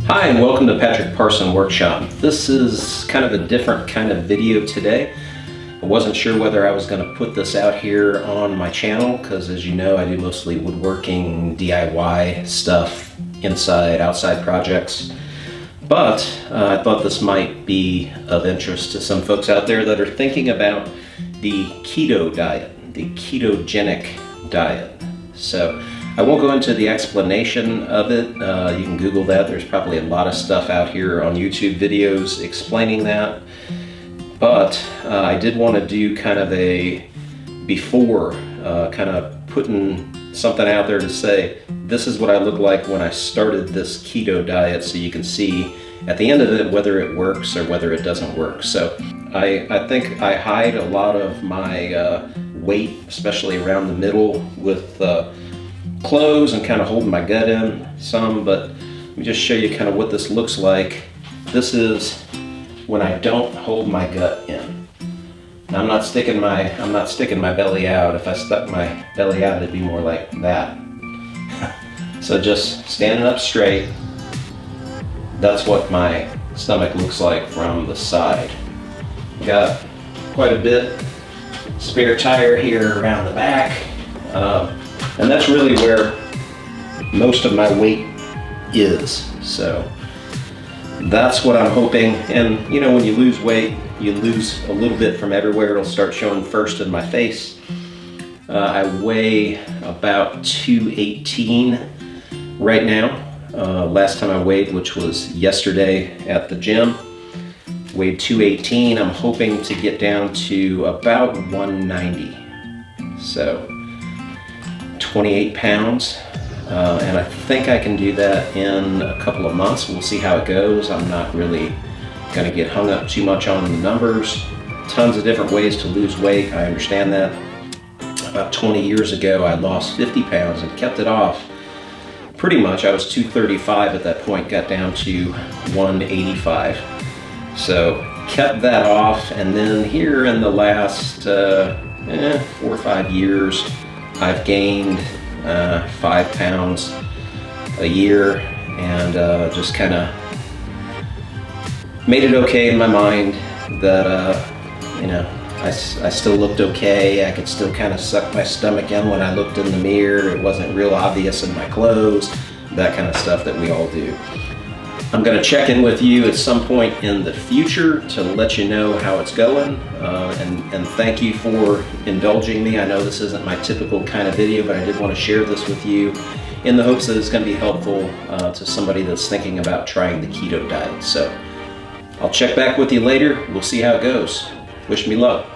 Hi, and welcome to Patrick Parson Workshop. This is kind of a different kind of video today. I wasn't sure whether I was going to put this out here on my channel because, as you know, I do mostly woodworking, DIY stuff, inside, outside projects. But I thought this might be of interest to some folks out there that are thinking about the keto diet, the ketogenic diet. So I won't go into the explanation of it. You can Google that. There's probably a lot of stuff out here on YouTube videos explaining that. But I did want to do kind of a before, kind of putting something out there to say, this is what I look like when I started this keto diet, so you can see at the end of it whether it works or whether it doesn't work. So I think I hide a lot of my weight, especially around the middle, with clothes and kind of holding my gut in some, but let me just show you kind of what this looks like. This is when I don't hold my gut in. Now, I'm not sticking my belly out. If I stuck my belly out, it'd be more like that. So just standing up straight, that's what my stomach looks like from the side. Got quite a bit spare tire here around the back. And that's really where most of my weight is. So that's what I'm hoping. And you know, when you lose weight, you lose a little bit from everywhere. It'll start showing first in my face. I weigh about 218 right now. Last time I weighed, which was yesterday at the gym, weighed 218. I'm hoping to get down to about 190. So 28 pounds, and I think I can do that in a couple of months. We'll see how it goes. I'm not really going to get hung up too much on the numbers. Tons of different ways to lose weight, I understand that. About 20 years ago, I lost 50 pounds and kept it off. Pretty much, I was 235 at that point, got down to 185. So kept that off, and then here in the last 4 or 5 years, I've gained 5 pounds a year, and just kind of made it okay in my mind that you know, I still looked okay. I could still kind of suck my stomach in when I looked in the mirror. It wasn't real obvious in my clothes, that kind of stuff that we all do. I'm going to check in with you at some point in the future to let you know how it's going, and thank you for indulging me. I know this isn't my typical kind of video, but I did want to share this with you in the hopes that it's going to be helpful to somebody that's thinking about trying the keto diet. So I'll check back with you later. We'll see how it goes. Wish me luck.